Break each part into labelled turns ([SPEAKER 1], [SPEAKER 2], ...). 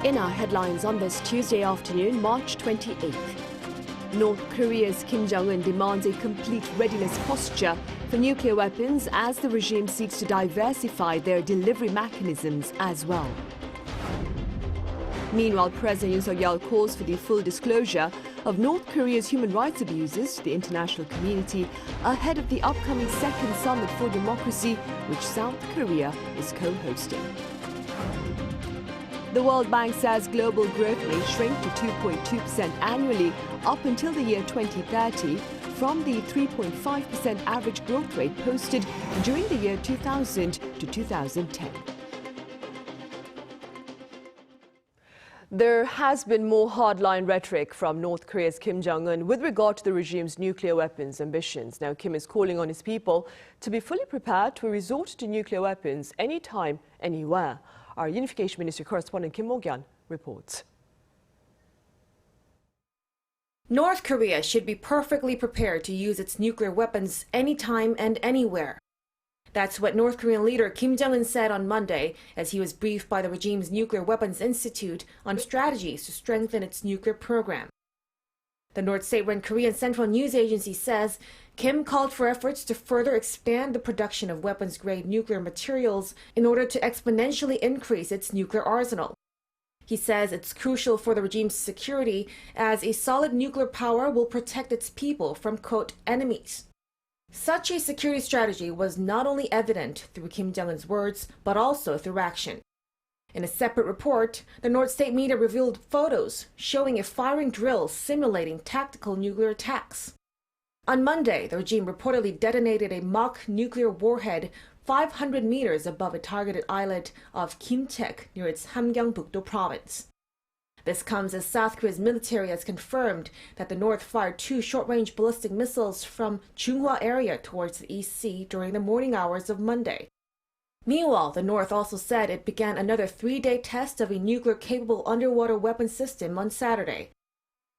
[SPEAKER 1] In our headlines on this Tuesday afternoon, March 28th. North Korea's Kim Jongun demands a complete readiness posture for nuclear weapons as the regime seeks to diversify their delivery mechanisms as well. Meanwhile, President Yoon calls for the full disclosure of North Korea's human rights abuses to the international community ahead of the upcoming second summit for democracy, which South Korea is co-hosting. The World Bank says global growth may shrink to 2.2% annually up until the year 2030 from the 3.5% average growth rate posted during the year 2000 to 2010. There has been more hardline rhetoric from North Korea's Kim Jongun with regard to the regime's nuclear weapons ambitions. Now, Kim is calling on his people to be fully prepared to resort to nuclear weapons anytime, anywhere. Our Unification Ministry correspondent Kim Jongun reports.
[SPEAKER 2] North Korea should be perfectly prepared to use its nuclear weapons anytime and anywhere. That's what North Korean leader Kim Jongun said on Monday as he was briefed by the regime's Nuclear Weapons Institute on strategies to strengthen its nuclear program. The North state-run Korean Central News Agency says Kim called for efforts to further expand the production of weapons-grade nuclear materials in order to exponentially increase its nuclear arsenal. He says it's crucial for the regime's security as a solid nuclear power will protect its people from, quote, enemies. Such a security strategy was not only evident through Kim Jongun's words, but also through action. In a separate report, the North State media revealed photos showing a firing drill simulating tactical nuclear attacks. On Monday, the regime reportedly detonated a mock nuclear warhead 500 meters above a targeted islet of Kimtaek near its Hamgyeongbuk-do province. This comes as South Korea's military has confirmed that the North fired 2 short-range ballistic missiles from Chunghwa area towards the East Sea during the morning hours of Monday. Meanwhile, the North also said it began another 3-day test of a nuclear-capable underwater weapon system on Saturday.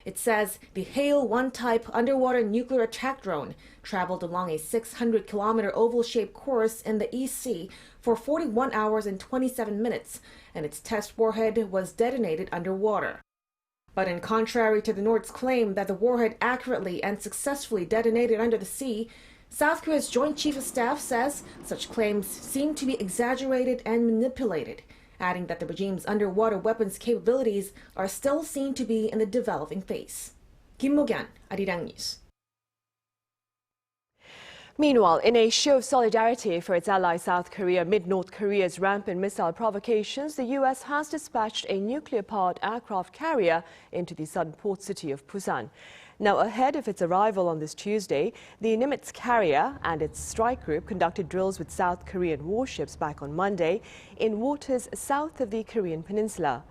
[SPEAKER 2] It says the Hail-1 type underwater nuclear attack drone traveled along a 600-kilometer oval-shaped course in the East Sea for 41 hours and 27 minutes, and its test warhead was detonated underwater. But in contrary to the North's claim that the warhead accurately and successfully detonated under the sea, South Korea's Joint Chief of Staff says such claims seem to be exaggerated and manipulated, adding that the regime's underwater weapons capabilities are still seen to be in the developing phase. Kim Jongun, Arirang News.
[SPEAKER 1] Meanwhile, in a show of solidarity for its ally South Korea amid North Korea's rampant missile provocations, the U.S. has dispatched a nuclear-powered aircraft carrier into the southern port city of Busan. Now, ahead of its arrival on this Tuesday, the Nimitz carrier and its strike group conducted drills with South Korean warships back on Monday in waters south of the Korean peninsula.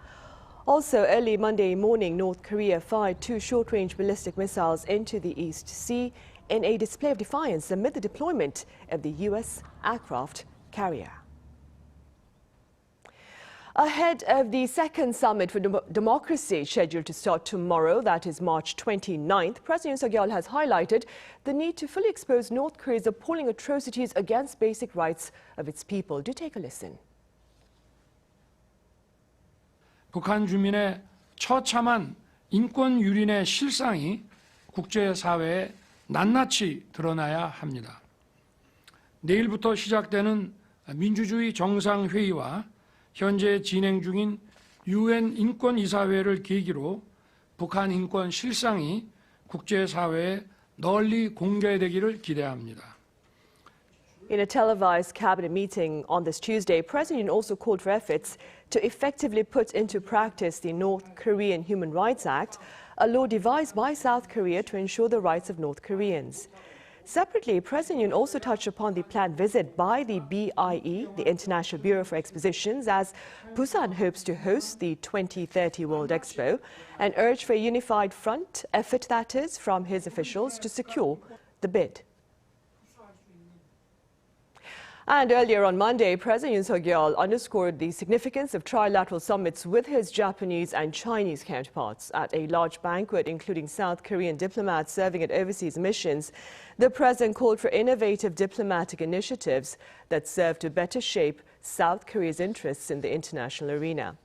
[SPEAKER 1] Also, early Monday morning, North Korea fired 2 short-range ballistic missiles into the East Sea in a display of defiance amid the deployment of the U.S. aircraft carrier. Ahead of the second summit for democracy scheduled to start tomorrow, that is March 29th, President Yoon has highlighted the need to fully expose North Korea's appalling atrocities against basic rights of its people. Do take a listen.
[SPEAKER 3] 북한 주민의 처참한 인권 유린의 실상이 국제사회에 낱낱이 드러나야 합니다. 내일부터 시작되는 민주주의 정상회의와 현재 진행 중인 UN 인권이사회를 계기로 북한 인권 실상이 국제사회에 널리 공개되기를 기대합니다.
[SPEAKER 1] In a televised cabinet meeting on this Tuesday, President Yoon also called for efforts to effectively put into practice the North Korean Human Rights Act, a law devised by South Korea to ensure the rights of North Koreans. Separately, President Yoon also touched upon the planned visit by the BIE, the International Bureau for Expositions, as Busan hopes to host the 2030 World Expo, and urged for a unified front effort, that is, from his officials to secure the bid. And earlier on Monday, President Yoon underscored the significance of trilateral summits with his Japanese and Chinese counterparts. At a large banquet including South Korean diplomats serving at overseas missions, the president called for innovative diplomatic initiatives that serve to better shape South Korea's interests in the international arena.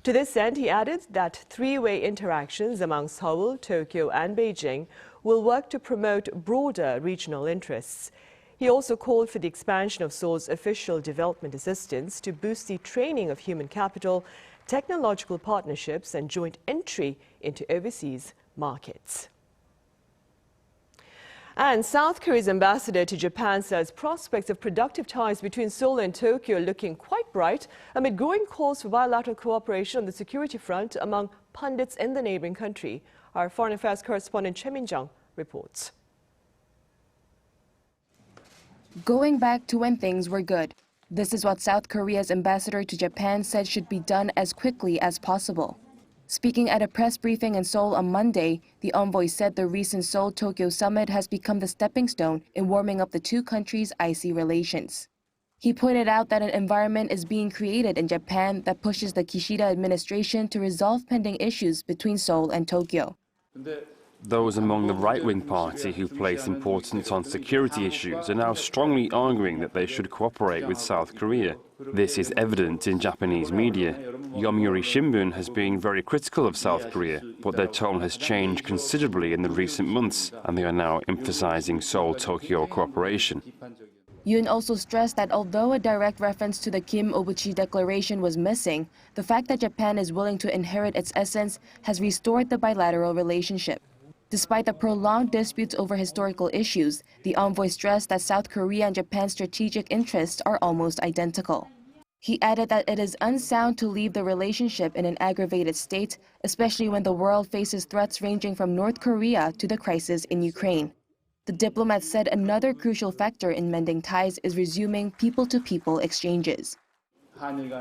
[SPEAKER 1] To this end, he added that three-way interactions among Seoul, Tokyo and Beijing will work to promote broader regional interests. He also called for the expansion of Seoul's official development assistance to boost the training of human capital, technological partnerships and joint entry into overseas markets. And South Korea's ambassador to Japan says prospects of productive ties between Seoul and Tokyo are looking quite bright amid growing calls for bilateral cooperation on the security front among pundits in the neighboring country. Our foreign affairs correspondent Kim Jongun reports.
[SPEAKER 4] Going back to when things were good. This is what South Korea's ambassador to Japan said should be done as quickly as possible. Speaking at a press briefing in Seoul on Monday, the envoy said the recent Seoul-Tokyo summit has become the stepping stone in warming up the two countries' icy relations. He pointed out that an environment is being created in Japan that pushes the Kishida administration to resolve pending issues between Seoul and Tokyo.
[SPEAKER 5] Those among the right-wing party who place importance on security issues are now strongly arguing that they should cooperate with South Korea. This is evident in Japanese media. Yomiuri Shimbun has been very critical of South Korea, but their tone has changed considerably in the recent months, and they are now emphasizing Seoul-Tokyo cooperation.
[SPEAKER 4] Yoon also stressed that although a direct reference to the Kim Obuchi Declaration was missing, the fact that Japan is willing to inherit its essence has restored the bilateral relationship. Despite the prolonged disputes over historical issues, the envoy stressed that South Korea and Japan's strategic interests are almost identical. He added that it is unsound to leave the relationship in an aggravated state, especially when the world faces threats ranging from North Korea to the crisis in Ukraine. The diplomat said another crucial factor in mending ties is resuming people-to-people exchanges.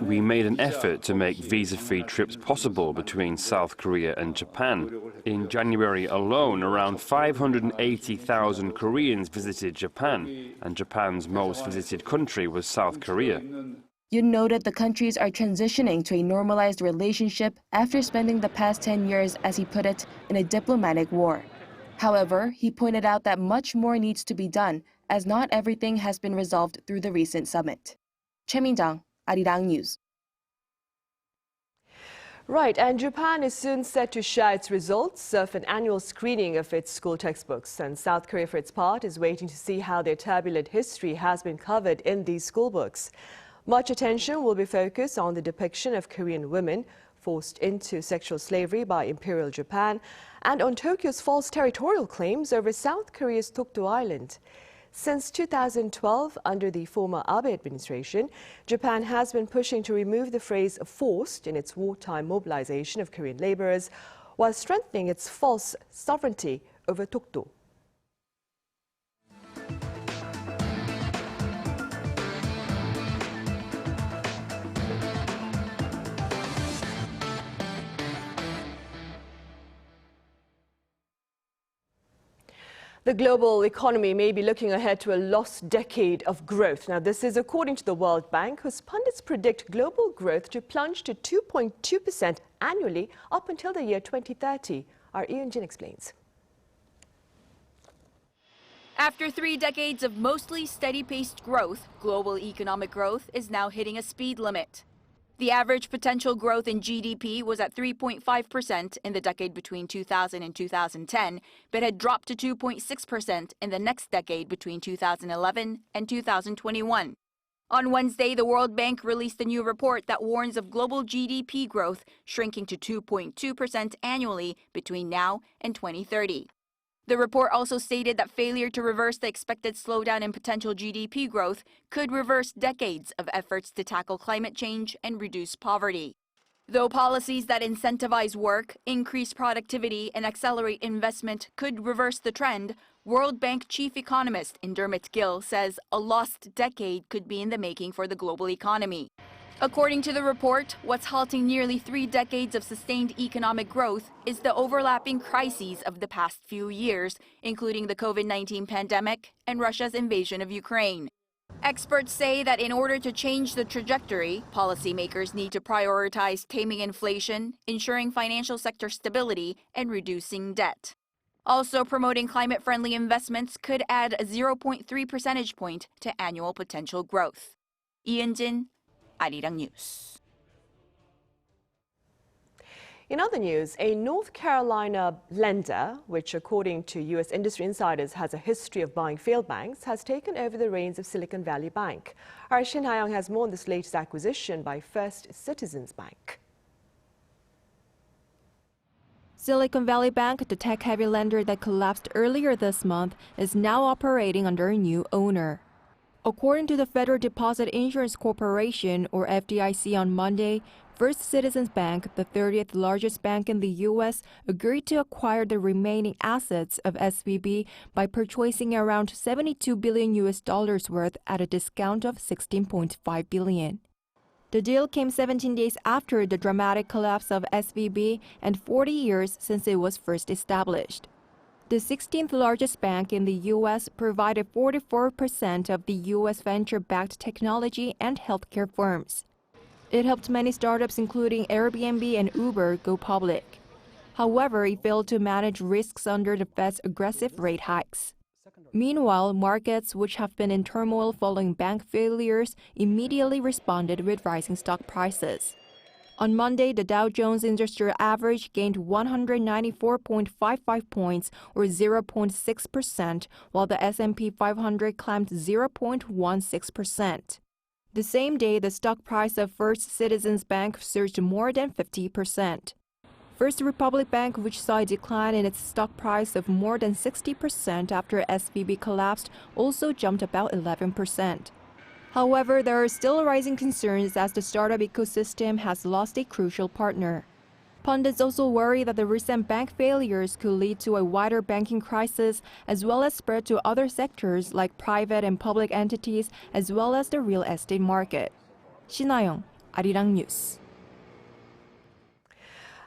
[SPEAKER 5] We made an effort to make visa-free trips possible between South Korea and Japan. In January alone, around 580,000 Koreans visited Japan, and Japan's most visited country was South Korea.
[SPEAKER 4] Yoon noted the countries are transitioning to a normalized relationship after spending the past 10 years, as he put it, in a diplomatic war. However, he pointed out that much more needs to be done, as not everything has been resolved through the recent summit. Choi Min-jung, Arirang News.
[SPEAKER 1] Right, and Japan is soon set to share its results of an annual screening of its school textbooks. And South Korea, for its part, is waiting to see how their turbulent history has been covered in these school books. Much attention will be focused on the depiction of Korean women forced into sexual slavery by Imperial Japan and on Tokyo's false territorial claims over South Korea's Dokdo Island. Since 2012, under the former Abe administration, Japan has been pushing to remove the phrase forced in its wartime mobilization of Korean laborers, while strengthening its false sovereignty over Dokdo. The global economy may be looking ahead to a lost decade of growth. Now, this is according to the World Bank, whose pundits predict global growth to plunge to 2.2% annually up until the year 2030. Our Yoon explains.
[SPEAKER 6] After 3 decades of mostly steady-paced growth, global economic growth is now hitting a speed limit. The average potential growth in GDP was at 3.5% in the decade between 2000 and 2010, but had dropped to 2.6% in the next decade between 2011 and 2021. On Wednesday, the World Bank released a new report that warns of global GDP growth shrinking to 2.2% annually between now and 2030. The report also stated that failure to reverse the expected slowdown in potential GDP growth could reverse decades of efforts to tackle climate change and reduce poverty. Though policies that incentivize work, increase productivity, and accelerate investment could reverse the trend, World Bank chief economist Dermot Gill says a lost decade could be in the making for the global economy. According to the report, what's halting nearly 3 decades of sustained economic growth is the overlapping crises of the past few years, including the COVID-19 pandemic and Russia's invasion of Ukraine. Experts say that in order to change the trajectory, policymakers need to prioritize taming inflation, ensuring financial sector stability, and reducing debt. Also, promoting climate-friendly investments could add a 0.3 percentage point to annual potential growth. Yoon, Arirang News.
[SPEAKER 1] In other news, a North Carolina lender, which according to U.S. industry insiders has a history of buying failed banks, has taken over the reins of Silicon Valley Bank. Our Shin Ha-young has more on this latest acquisition by First Citizens Bank.
[SPEAKER 7] Silicon Valley Bank, the tech-heavy lender that collapsed earlier this month, is now operating under a new owner. According to the Federal Deposit Insurance Corporation, or FDIC, on Monday, First Citizens Bank, the 30th largest bank in the U.S., agreed to acquire the remaining assets of SVB by purchasing around $72 billion worth at a discount of $16.5 billion. The deal came 17 days after the dramatic collapse of SVB and 40 years since it was first established. The 16th largest bank in the U.S. provided 44% of the U.S. venture-backed technology and healthcare firms. It helped many startups, including Airbnb and Uber, go public. However, it failed to manage risks under the Fed's aggressive rate hikes. Meanwhile, markets, which have been in turmoil following bank failures, immediately responded with rising stock prices. On Monday, the Dow Jones Industrial Average gained 194.55 points, or 0.6%, while the S&P 500 climbed 0.16%. The same day, the stock price of First Citizens Bank surged more than 50%. First Republic Bank, which saw a decline in its stock price of more than 60% after SVB collapsed, also jumped about 11%. However, there are still rising concerns as the startup ecosystem has lost a crucial partner. Pundits also worry that the recent bank failures could lead to a wider banking crisis, as well as spread to other sectors like private and public entities, as well as the real estate market. Shin Ha-young, Arirang News.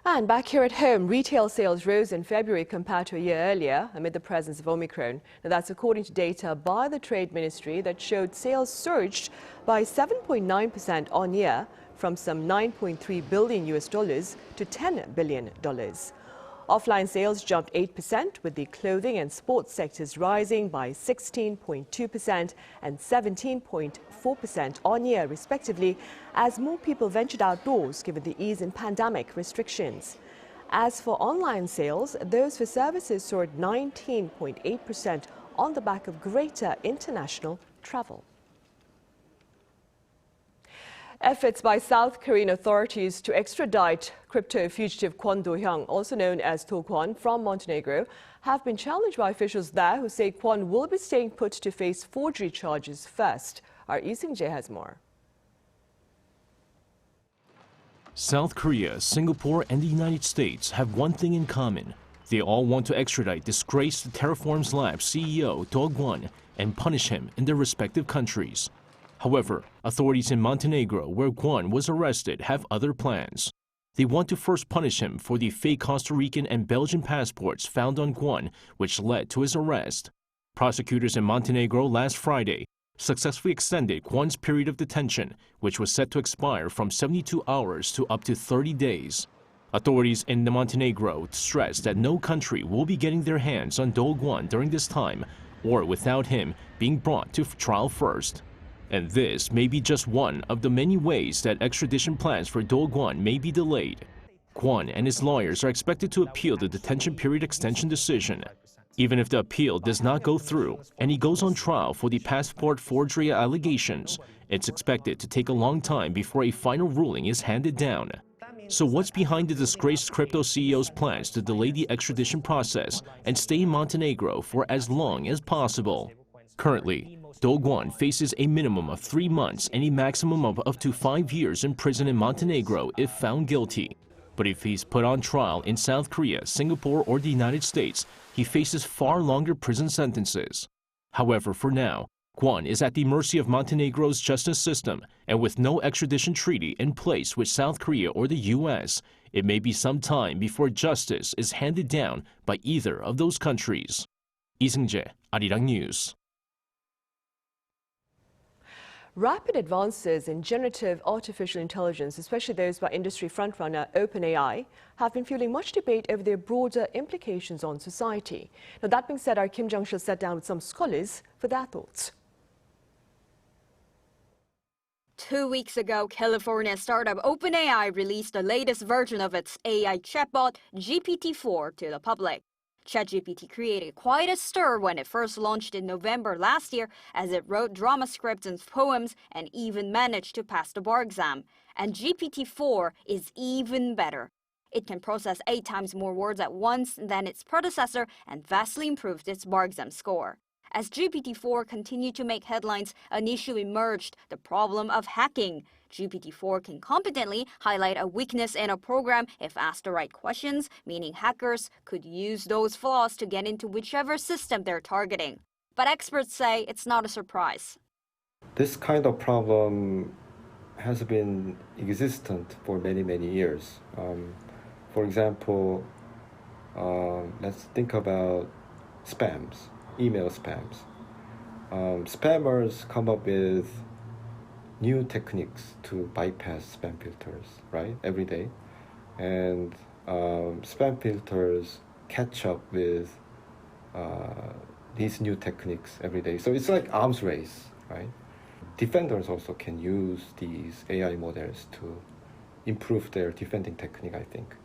[SPEAKER 1] And back here at home, retail sales rose in February compared to a year earlier amid the presence of Omicron. Now, that's according to data by the Trade Ministry that showed sales surged by 7.9% on year, from some $9.3 billion to $10 billion. Offline sales jumped 8%, with the clothing and sports sectors rising by 16.2% and 17.4% on year, respectively, as more people ventured outdoors given the ease in pandemic restrictions. As for online sales, those for services soared 19.8% on the back of greater international travel. Efforts by South Korean authorities to extradite crypto fugitive Kwon Do-hyung, also known as Do Kwon, from Montenegro, have been challenged by officials there who say Kwon will be staying put to face forgery charges first. Our Lee Seung-jae has more.
[SPEAKER 8] South Korea, Singapore, and the United States have one thing in common. They all want to extradite disgraced Terraforms Labs CEO Do Kwon and punish him in their respective countries. However, authorities in Montenegro, where Kwon was arrested, have other plans. They want to first punish him for the fake Costa Rican and Belgian passports found on Kwon, which led to his arrest. Prosecutors in Montenegro last Friday successfully extended Kwon's period of detention, which was set to expire from 72 hours to up to 30 days. Authorities in Montenegro stressed that no country will be getting their hands on Do Kwon during this time, or without him being brought to trial first. And this may be just one of the many ways that extradition plans for Do Kwon may be delayed. Kwon and his lawyers are expected to appeal the detention period extension decision. Even if the appeal does not go through and he goes on trial for the passport forgery allegations, it's expected to take a long time before a final ruling is handed down. So what's behind the disgraced crypto CEO's plans to delay the extradition process and stay in Montenegro for as long as possible? Currently, Do Kwon faces a minimum of 3 months and a maximum of up to 5 years in prison in Montenegro if found guilty. But if he's put on trial in South Korea, Singapore, or the United States, he faces far longer prison sentences. However, for now, Kwon is at the mercy of Montenegro's justice system, and with no extradition treaty in place with South Korea or the U.S., it may be some time before justice is handed down by either of those countries. Lee Seung-jae, Arirang News.
[SPEAKER 1] Rapid advances in generative artificial intelligence, especially those by industry frontrunner OpenAI, have been fueling much debate over their broader implications on society. Now, that being said, our Kim Jongun sat down with some scholars for their thoughts.
[SPEAKER 6] 2 weeks ago, California startup OpenAI released the latest version of its AI chatbot, GPT-4, to the public. ChatGPT created quite a stir when it first launched in November last year, as it wrote drama scripts and poems and even managed to pass the bar exam. And GPT-4 is even better. It can process 8 times more words at once than its predecessor and vastly improved its bar exam score. As GPT-4 continued to make headlines, an issue emerged: the problem of hacking. GPT-4 can competently highlight a weakness in a program if asked the right questions, meaning hackers could use those flaws to get into whichever system they're targeting. But experts say it's not a surprise.
[SPEAKER 9] This kind of problem has been existent for many, many years. For example, let's think about spams. Email spams. Spammers come up with new techniques to bypass spam filters, right? Every day. And spam filters catch up with these new techniques every day. So it's like arms race, right? Defenders also can use these AI models to improve their defending technique, I think.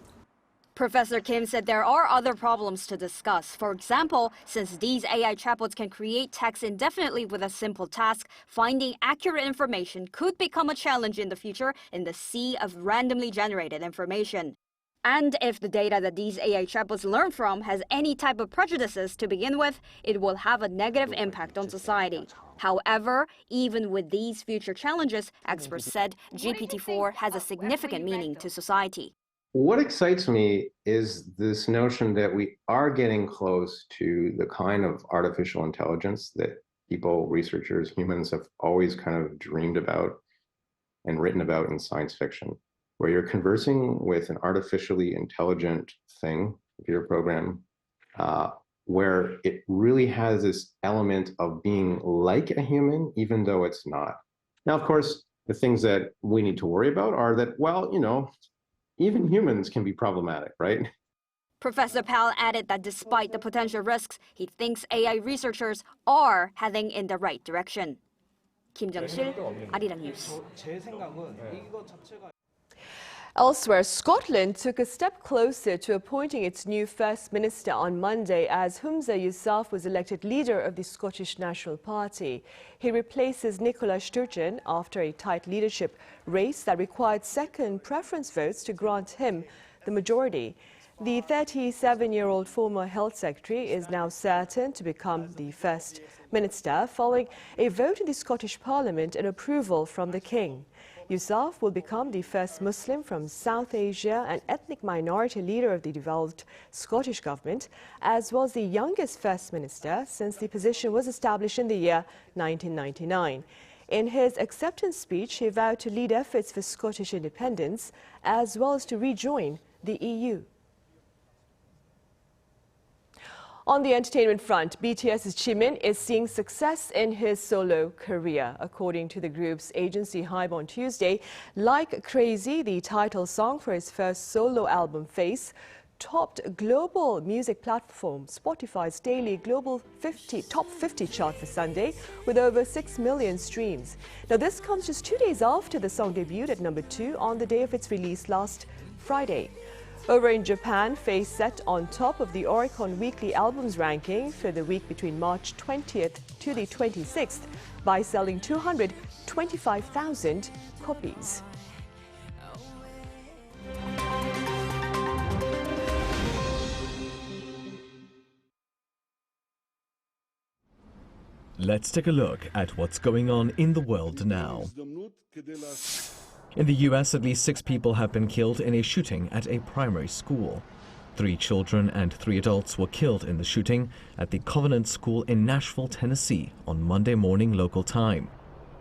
[SPEAKER 6] Professor Kim said there are other problems to discuss. For example, since these AI chatbots can create text indefinitely with a simple task, finding accurate information could become a challenge in the future in the sea of randomly generated information. And if the data that these AI chatbots learn from has any type of prejudices to begin with, it will have a negative impact on society. However, even with these future challenges, experts said GPT-4 has a significant meaning to society.
[SPEAKER 10] What excites me is this notion that we are getting close to the kind of artificial intelligence that people, researchers, humans have always kind of dreamed about and written about in science fiction, where you're conversing with an artificially intelligent thing, computer program, where it really has this element of being like a human, even though it's not. Now, of course, the things that we need to worry about are that, well, even humans can be problematic, right?
[SPEAKER 6] Professor Pal added that despite the potential risks, he thinks AI researchers are heading in the right direction. Kim Jongun, Arirang News.
[SPEAKER 1] Elsewhere, Scotland took a step closer to appointing its new First Minister on Monday as Humza Yousaf was elected leader of the Scottish National Party. He replaces Nicola Sturgeon after a tight leadership race that required second preference votes to grant him the majority. The 37-year-old former Health Secretary is now certain to become the First Minister following a vote in the Scottish Parliament and approval from the King. Yousaf will become the first Muslim from South Asia and ethnic minority leader of the devolved Scottish government, as well as the youngest First Minister since the position was established in the year 1999. In his acceptance speech, he vowed to lead efforts for Scottish independence, as well as to rejoin the EU. On the entertainment front, BTS's Jimin is seeing success in his solo career. According to the group's agency Hybe on Tuesday, Like Crazy, the title song for his first solo album Face, topped global music platform Spotify's daily global top 50 chart for Sunday with over 6 million streams. Now this comes just 2 days after the song debuted at number 2 on the day of its release last Friday. Over in Japan, Face set on top of the Oricon Weekly Albums ranking for the week between March 20th to the 26th by selling 225,000 copies.
[SPEAKER 11] Let's take a look at what's going on in the world now. In the US, at least 6 people have been killed in a shooting at a primary school. 3 children and 3 adults were killed in the shooting at the Covenant School in Nashville, Tennessee on Monday morning local time.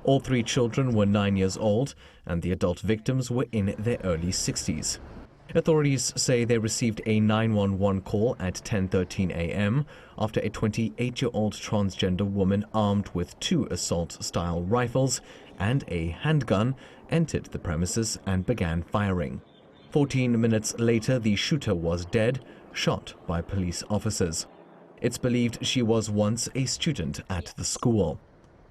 [SPEAKER 11] All 3 children were 9 years old and the adult victims were in their early 60s. Authorities say they received a 911 call at 10:13 a.m. after a 28-year-old transgender woman armed with 2 assault-style rifles and a handgun entered the premises and began firing. 14 minutes later, the shooter was dead, shot by police officers. It's believed she was once a student at the school.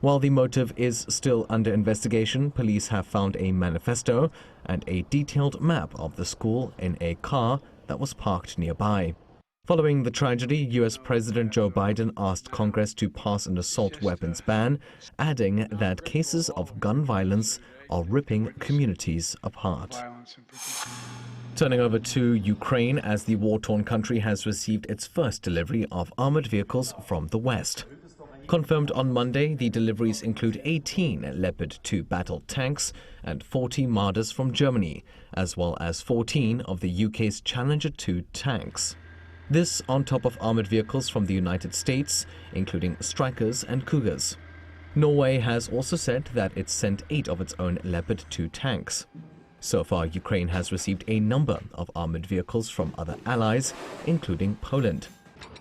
[SPEAKER 11] While the motive is still under investigation, police have found a manifesto and a detailed map of the school in a car that was parked nearby. Following the tragedy, U.S. President Joe Biden asked Congress to pass an assault weapons ban, adding that cases of gun violence are ripping communities apart. Turning over to Ukraine, as the war-torn country has received its first delivery of armored vehicles from the West. Confirmed on Monday, the deliveries include 18 Leopard 2 battle tanks and 40 Marders from Germany, as well as 14 of the UK's Challenger 2 tanks. This on top of armored vehicles from the United States, including Strykers and Cougars. Norway has also said that it sent 8 of its own Leopard 2 tanks. So far, Ukraine has received a number of armored vehicles from other allies, including Poland.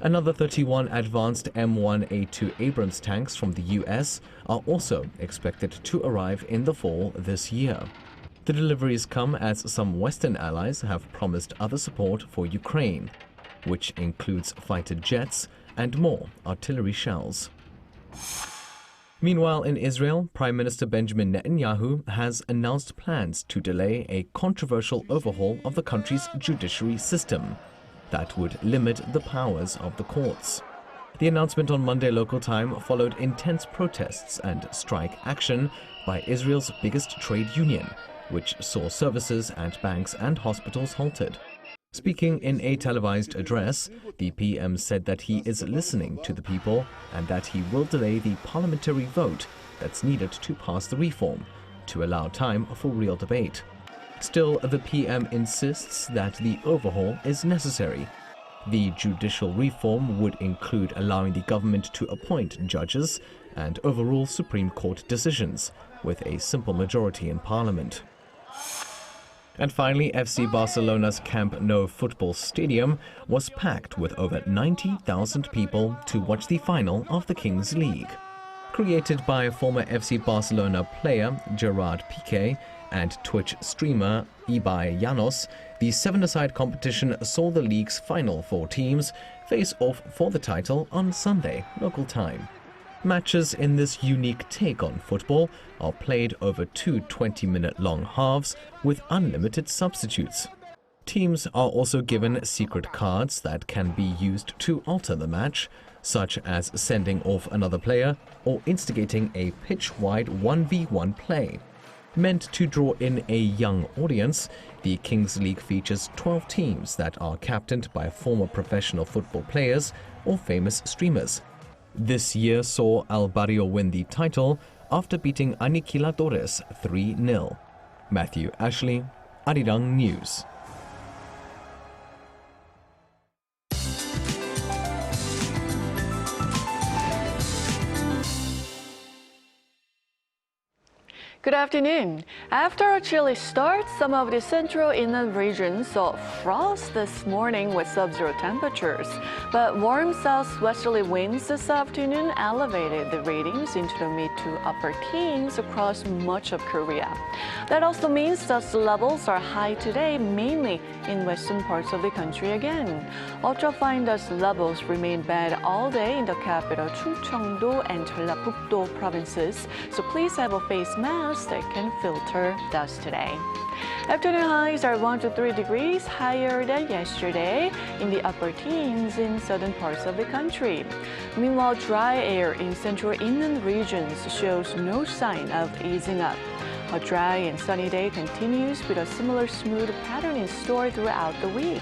[SPEAKER 11] Another 31 advanced M1A2 Abrams tanks from the US are also expected to arrive in the fall this year. The deliveries come as some Western allies have promised other support for Ukraine, which includes fighter jets and more artillery shells. Meanwhile, in Israel, Prime Minister Benjamin Netanyahu has announced plans to delay a controversial overhaul of the country's judiciary system that would limit the powers of the courts. The announcement on Monday local time followed intense protests and strike action by Israel's biggest trade union, which saw services at banks and hospitals halted. Speaking in a televised address, the PM said that he is listening to the people and that he will delay the parliamentary vote that's needed to pass the reform, to allow time for real debate. Still, the PM insists that the overhaul is necessary. The judicial reform would include allowing the government to appoint judges and overrule Supreme Court decisions with a simple majority in parliament. And finally, FC Barcelona's Camp Nou football stadium was packed with over 90,000 people to watch the final of the Kings League. Created by former FC Barcelona player Gerard Piqué and Twitch streamer Ibai Llanos, the seven-a-side competition saw the league's final 4 teams face off for the title on Sunday, local time. Matches in this unique take on football are played over 2 20-minute-long halves with unlimited substitutes. Teams are also given secret cards that can be used to alter the match, such as sending off another player or instigating a pitch-wide 1v1 play. Meant to draw in a young audience, the Kings League features 12 teams that are captained by former professional football players or famous streamers. This year saw Al Barrio win the title after beating Aniquiladores 3-0. Matthew Ashley, Arirang News.
[SPEAKER 12] Good afternoon. After a chilly start, some of the central inland regions saw frost this morning with sub-zero temperatures. But warm southwesterly winds this afternoon elevated the readings into the mid to upper teens across much of Korea. That also means dust levels are high today, mainly in western parts of the country again. Ultrafine dust levels remain bad all day in the capital Chungcheongdo and Jeollabuk-do provinces, so please have a face mask that can filter dust today. Afternoon highs are 1 to 3 degrees higher than yesterday in the upper teens in southern parts of the country. Meanwhile, dry air in central inland regions shows no sign of easing up. A dry and sunny day continues with a similar smooth pattern in store throughout the week.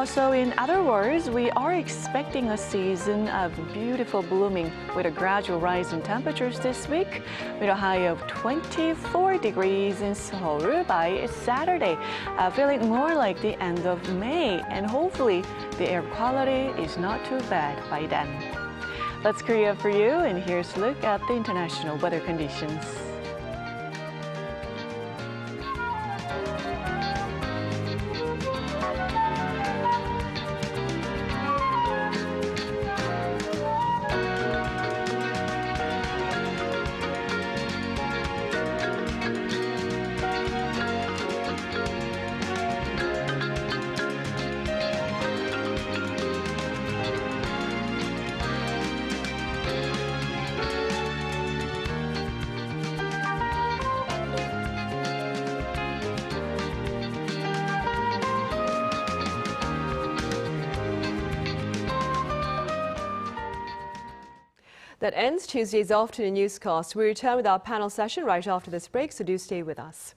[SPEAKER 12] So in other words, we are expecting a season of beautiful blooming with a gradual rise in temperatures this week, with a high of 24 degrees in Seoul by Saturday, feeling more like the end of May, and hopefully the air quality is not too bad by then. That's Korea for you, and here's a look at the international weather conditions.
[SPEAKER 1] That ends Tuesday's afternoon newscast. We return with our panel session right after this break, so do stay with us.